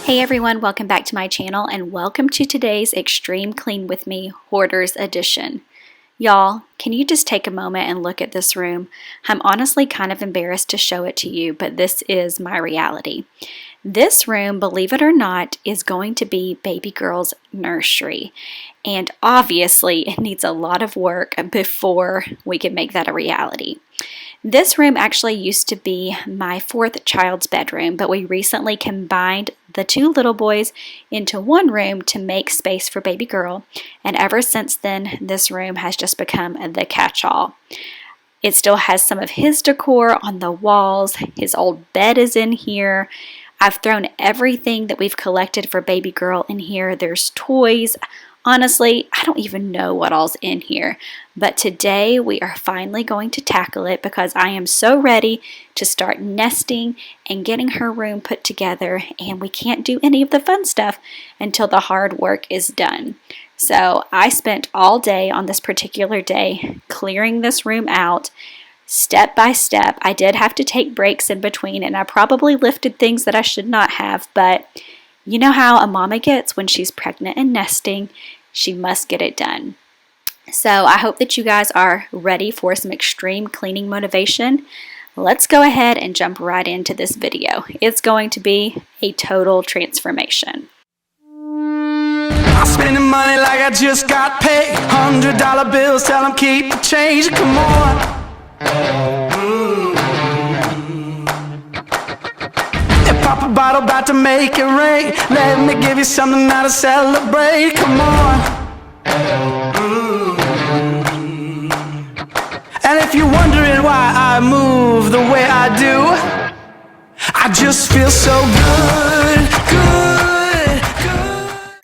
Hey everyone, welcome back to my channel and welcome to today's Extreme Clean With Me Hoarders Edition. Y'all, can you just take a moment and look at this room? I'm honestly kind of embarrassed to show it to you, but this is my reality. This room, believe it or not, is going to be baby girl's nursery. And obviously it needs a lot of work before we can make that a reality. This room actually used to be my fourth child's bedroom, but we recently combined the two little boys into one room to make space for baby girl, and ever since then this room has just become the catch-all. It still has some of his decor on the walls. His old bed is in here. I've thrown everything that we've collected for baby girl in here. There's toys. Honestly, I don't even know what all's in here, but today we are finally going to tackle it because I am so ready to start nesting and getting her room put together, and we can't do any of the fun stuff until the hard work is done. So I spent all day on this particular day clearing this room out step by step. I did have to take breaks in between, and I probably lifted things that I should not have, but you know how a mama gets when she's pregnant and nesting. She must get it done. So I hope that you guys are ready for some extreme cleaning motivation. Let's go ahead and jump right into this video. It's going to be a total transformation. I'm spending money like I just got paid. $100 bills, tell them keep the change. Come on. Pop a bottle, about to make it rain. Let me give you something now to celebrate. Come on. And if you're wondering why I move the way I do, I just feel so good.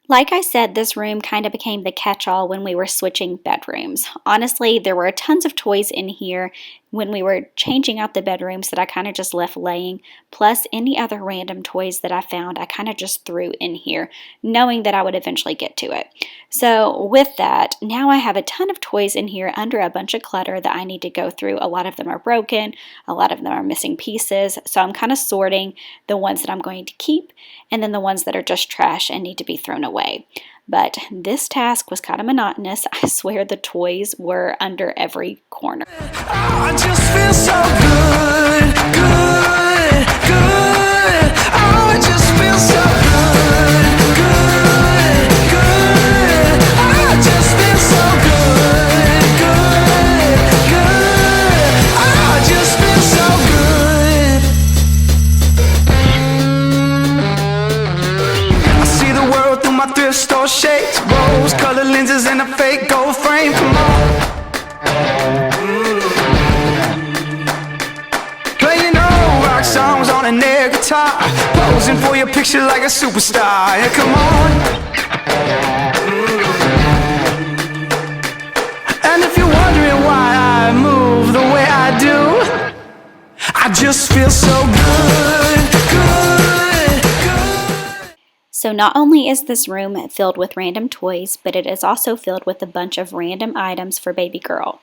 Like I said, this room kind of became the catch-all when we were switching bedrooms. Honestly, there were tons of toys in here when we were changing out the bedrooms that I kind of just left laying, plus any other random toys that I found I kind of just threw in here, knowing that I would eventually get to it. So with that, now I have a ton of toys in here under a bunch of clutter that I need to go through. A lot of them are broken, a lot of them are missing pieces, so I'm kind of sorting the ones that I'm going to keep and then the ones that are just trash and need to be thrown away. But this task was kind of monotonous. I swear the toys were under every corner. Oh, I just feel so good. Oh, I just feel so good. Oh, I just feel so good. Oh, I just feel so good. I see the world through my thrift store shades, rose-colored lenses and a fake gold frame. Come on. Playing old rock songs on an air guitar, posing for your picture like a superstar. Yeah, come on. And if you're wondering why I move the way I do, I just feel so good. So not only is this room filled with random toys, but it is also filled with a bunch of random items for baby girl.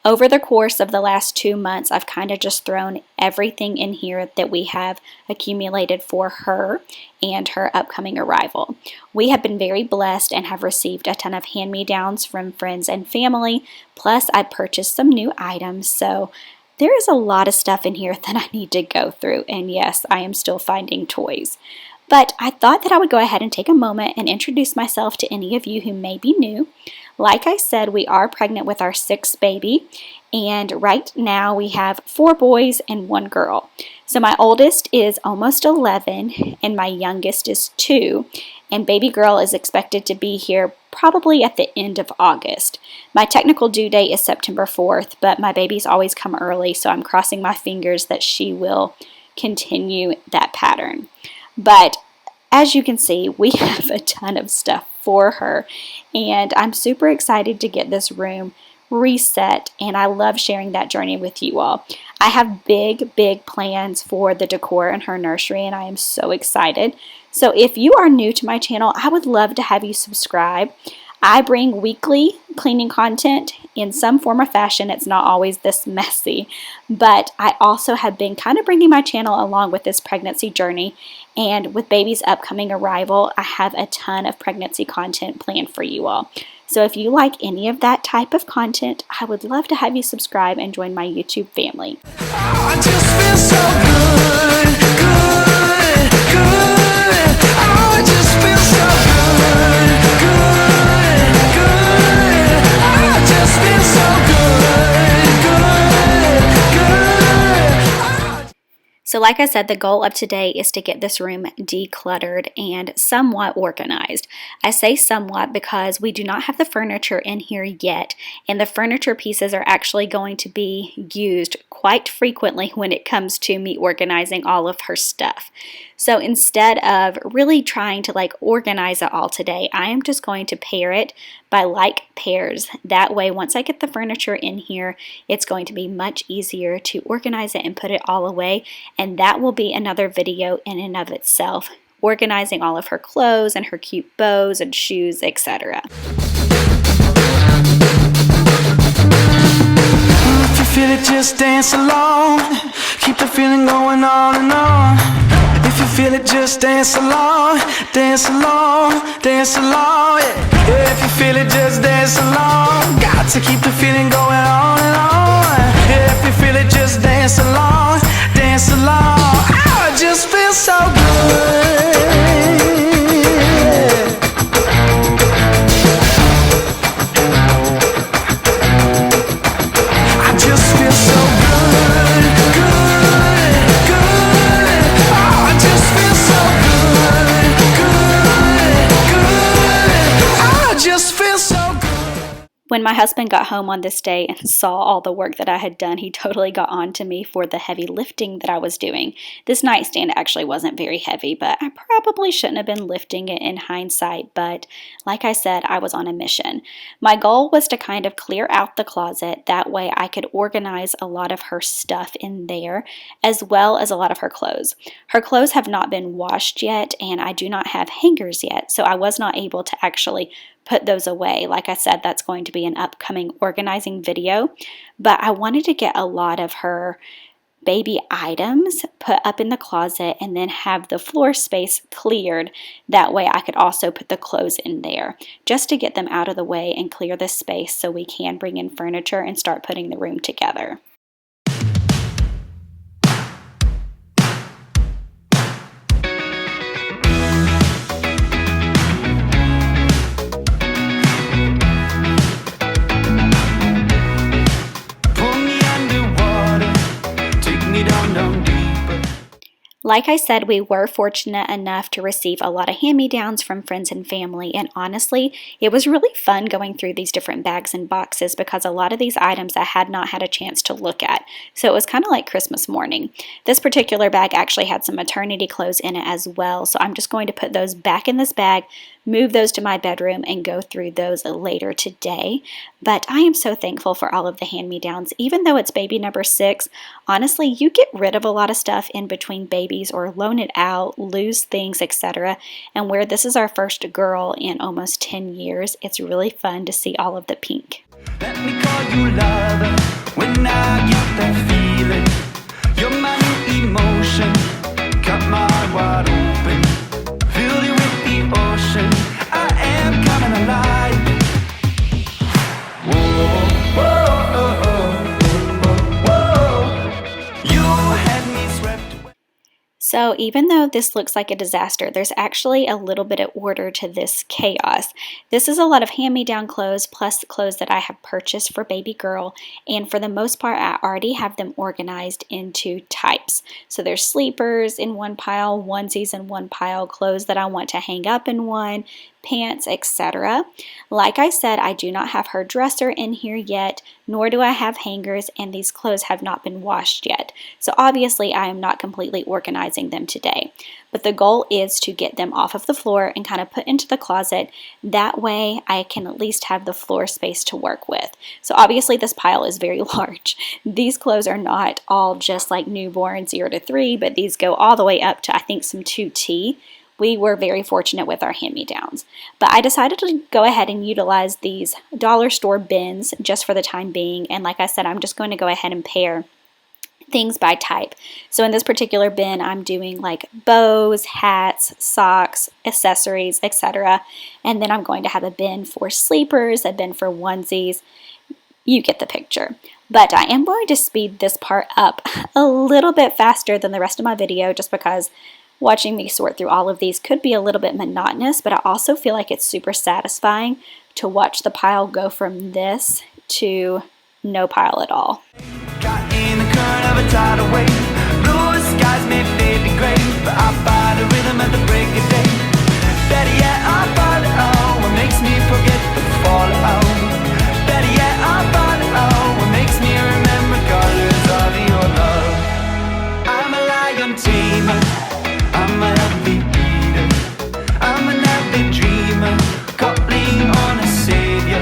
Over the course of the last 2 months, I've kind of just thrown everything in here that we have accumulated for her and her upcoming arrival. We have been very blessed and have received a ton of hand-me-downs from friends and family, plus I purchased some new items, so there is a lot of stuff in here that I need to go through, and yes, I am still finding toys. But I thought that I would go ahead and take a moment and introduce myself to any of you who may be new. Like I said, we are pregnant with our 6th baby, and right now we have 4 boys and 1 girl. So my oldest is almost 11 and my youngest is 2, and baby girl is expected to be here probably at the end of August. My technical due date is September 4th, but my babies always come early, so I'm crossing my fingers that she will continue that pattern. But as you can see, we have a ton of stuff for her, and I'm super excited to get this room reset, and I love sharing that journey with you all. I have big plans for the decor in her nursery, and I am so excited. So if you are new to my channel, I would love to have you subscribe. I bring weekly cleaning content in some form or fashion. It's not always this messy, but I also have been kind of bringing my channel along with this pregnancy journey, and with baby's upcoming arrival, I have a ton of pregnancy content planned for you all. So if you like any of that type of content, I would love to have you subscribe and join my YouTube family. I just feel so good, good, good. Oh, I just feel so good, good, good. I just feel so good, good, good. So like I said, the goal of today is to get this room decluttered and somewhat organized. I say somewhat because we do not have the furniture in here yet, and the furniture pieces are actually going to be used quite frequently when it comes to me organizing all of her stuff. So instead of really trying to organize it all today, I am just going to pair it by like pairs. That way, once I get the furniture in here, it's going to be much easier to organize it and put it all away. And that will be another video in and of itself, organizing all of her clothes and her cute bows and shoes, etc. If you feel it, just dance along. Keep the feeling going on and on. If you feel it, just dance along, dance along, dance along. Yeah, if you feel it, just dance along. Got to keep the feeling going on and on. Yeah, if you feel it, just dance along, dance along. Oh, it just feels so good. I just feel so good, good, good. Oh, I just feel so good, good, good. I just feel so good. When my husband got home on this day and saw all the work that I had done, he totally got on to me for the heavy lifting that I was doing. This nightstand actually wasn't very heavy, but I probably shouldn't have been lifting it in hindsight, but like I said, I was on a mission. My goal was to kind of clear out the closet, that way I could organize a lot of her stuff in there, as well as a lot of her clothes. Her clothes have not been washed yet, and I do not have hangers yet, so I was not able to actually put those away. Like I said, that's going to be an upcoming organizing video, but I wanted to get a lot of her baby items put up in the closet and then have the floor space cleared. That way I could also put the clothes in there, just to get them out of the way and clear this space so we can bring in furniture and start putting the room together. Like I said, we were fortunate enough to receive a lot of hand-me-downs from friends and family, and honestly, it was really fun going through these different bags and boxes because a lot of these items I had not had a chance to look at, so it was kind of like Christmas morning. This particular bag actually had some maternity clothes in it as well, so I'm just going to put those back in this bag, move those to my bedroom, and go through those later today. But I am so thankful for all of the hand-me-downs. Even though it's baby number 6, honestly, you get rid of a lot of stuff in between babies or loan it out, lose things, etc. And where this is our first girl in almost 10 years, it's really fun to see all of the pink. Let me call you love when I get that feeling. You're my new emotion, cut my heart wide open, fill you with the ocean. I am coming alive. Whoa, whoa, whoa, whoa. You had me swept away. So even though this looks like a disaster, there's actually a little bit of order to this chaos. This is a lot of hand-me-down clothes plus clothes that I have purchased for baby girl, and for the most part I already have them organized into types. So there's sleepers in one pile, onesies in one pile, clothes that I want to hang up in one, pants, etc. Like I said, I do not have her dresser in here yet, nor do I have hangers, and these clothes have not been washed yet. So obviously I am not completely organizing them today. But the goal is to get them off of the floor and kind of put into the closet. That way I can at least have the floor space to work with. So obviously this pile is very large. These clothes are not all just like newborn 0 to 3, but these go all the way up to I think some 2T, we were very fortunate with our hand-me-downs. But I decided to go ahead and utilize these dollar store bins just for the time being. And like I said, I'm just going to go ahead and pair things by type. So in this particular bin, I'm doing like bows, hats, socks, accessories, etc. And then I'm going to have a bin for sleepers, a bin for onesies. You get the picture. But I am going to speed this part up a little bit faster than the rest of my video, just because watching me sort through all of these could be a little bit monotonous, but I also feel like it's super satisfying to watch the pile go from this to no pile at all. Got in the current of a tidal wave. Blue skies may fade to gray, but I find a rhythm at the break of day. Better yet, I find what makes me forget the fallout. Better yet, I find what makes me remember colors of your love. I'm a lion tamer, I'm a healthy eater, I'm an avid dreamer, calling on a savior.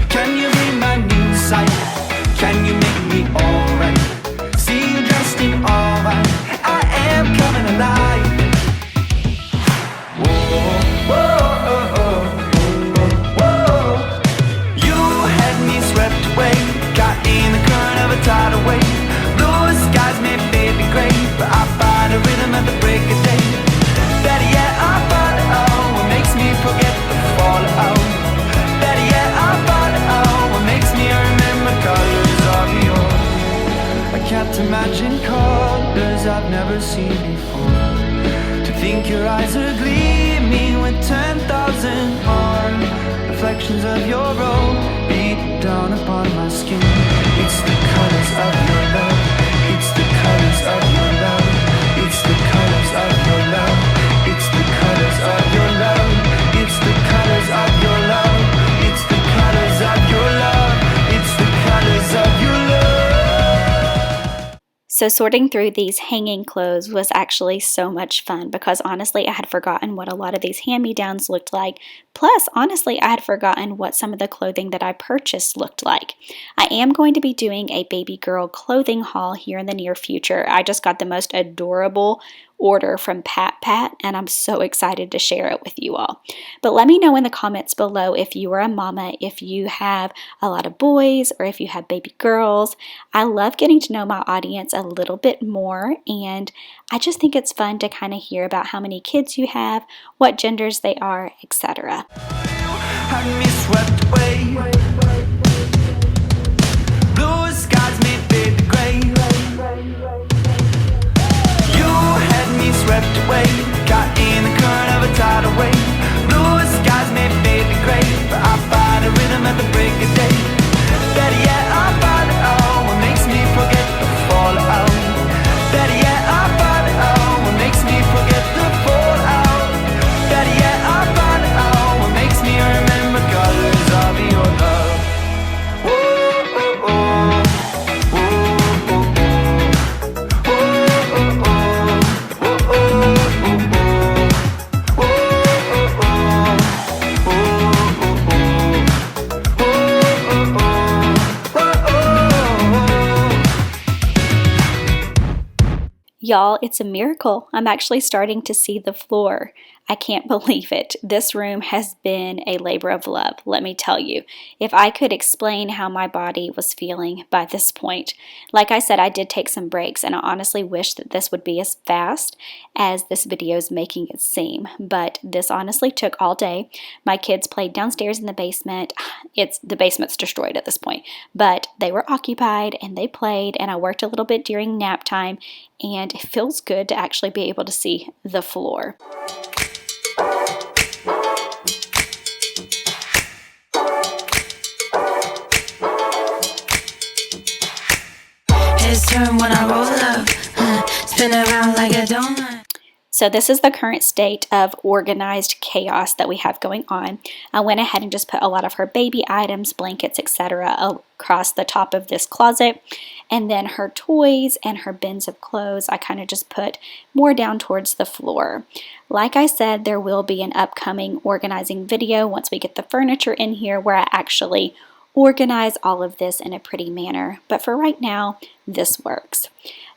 Can you be my new sight? Can you make me alright? See you dressed in all white, I am coming alive. Whoa, whoa, whoa, whoa. You had me swept away, got in the current of a tidal wave. Blue skies may fade to gray, but I find a rhythm at the break of day. Better yet, I find what makes me forget the fallout. Better yet, I find what makes me remember colors of your. I can't imagine colors I've never seen before. To think your eyes are gleaming with 10,000 more reflections of your robe beat down upon my skin. It's the colors of your love. It's the colors of your love. It's the colors of your love. It's the colors of your love. It's the colors of your love. It's the colors of your love. It's the colors of your love. So sorting through these hanging clothes was actually so much fun, because honestly I had forgotten what a lot of these hand-me-downs looked like. Plus, honestly, I had forgotten what some of the clothing that I purchased looked like. I am going to be doing a baby girl clothing haul here in the near future. I just got the most adorable order from Pat, and I'm so excited to share it with you all. But let me know in the comments below if you are a mama, if you have a lot of boys, or if you have baby girls. I love getting to know my audience a little bit more, and I just think it's fun to kind of hear about how many kids you have, what genders they are, etc. Had me swept away. Blue skies may fade to gray. You had me swept away. Got in the current of a tidal wave. Blue skies may fade to gray, but I find a rhythm at the break of day. Better yet, I find what makes me forget the fallout. Better yet, I find what makes me forget the fallout. Better yet, I find what makes me remember colors of your love. Whoa, oh, oh. Y'all, it's a miracle. I'm actually starting to see the floor. I can't believe it. This room has been a labor of love, let me tell you. If I could explain how my body was feeling by this point. Like I said, I did take some breaks, and I honestly wish that this would be as fast as this video is making it seem. But this honestly took all day. My kids played downstairs in the basement. The basement's destroyed at this point. But they were occupied and they played, and I worked a little bit during nap time, and it feels good to actually be able to see the floor. His turn when I roll up, spin around like a donut. So this is the current state of organized chaos that we have going on. I went ahead and just put a lot of her baby items, blankets, etc. across the top of this closet. And then her toys and her bins of clothes, I kind of just put more down towards the floor. Like I said, there will be an upcoming organizing video once we get the furniture in here, where I actually organize all of this in a pretty manner. But for right now, this works.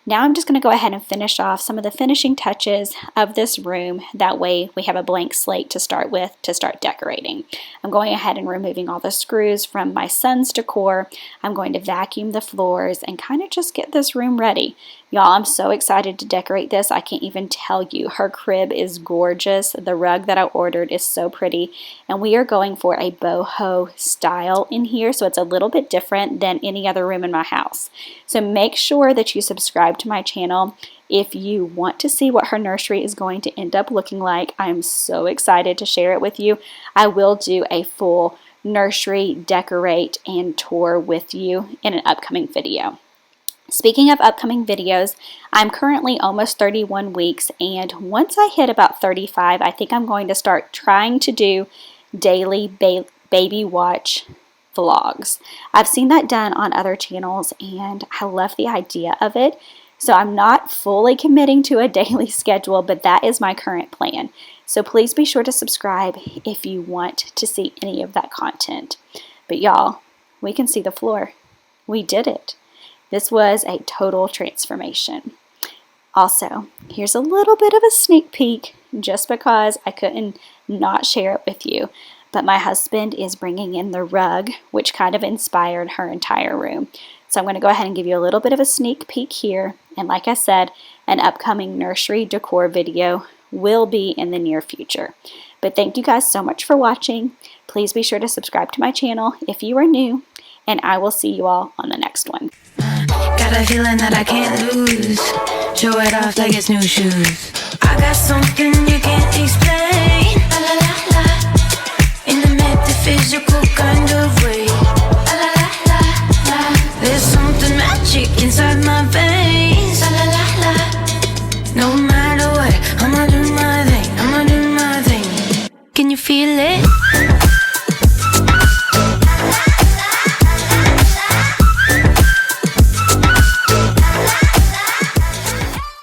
Now I'm just going to go ahead and finish off some of the finishing touches of this room. That way we have a blank slate to start with to start decorating. I'm going ahead and removing all the screws from my son's decor. I'm going to vacuum the floors and kind of just get this room ready. Y'all, I'm so excited to decorate this. I can't even tell you. Her crib is gorgeous. The rug that I ordered is so pretty. And we are going for a boho style in here, so it's a little bit different than any other room in my house. So make sure that you subscribe to my channel if you want to see what her nursery is going to end up looking like. I'm so excited to share it with you. I will do a full nursery decorate and tour with you in an upcoming video. Speaking of upcoming videos, I'm currently almost 31 weeks, and once I hit about 35, I think I'm going to start trying to do daily baby watch vlogs. I've seen that done on other channels, and I love the idea of it. So I'm not fully committing to a daily schedule, but that is my current plan. So please be sure to subscribe if you want to see any of that content. But y'all, we can see the floor. We did it. This was a total transformation. Also, here's a little bit of a sneak peek, just because I couldn't not share it with you. But my husband is bringing in the rug, which kind of inspired her entire room. So I'm going to go ahead and give you a little bit of a sneak peek here. And like I said, an upcoming nursery decor video will be in the near future. But thank you guys so much for watching. Please be sure to subscribe to my channel if you are new, and I will see you all on the next one. Got a feeling that I can't lose. Show it off like it's new shoes. I got something you can't explain. La la la la. In the metaphysical kind of way. La la la la la. There's something magic inside my veins. La la la la. No matter what, I'ma do my thing. I'ma do my thing. Can you feel it?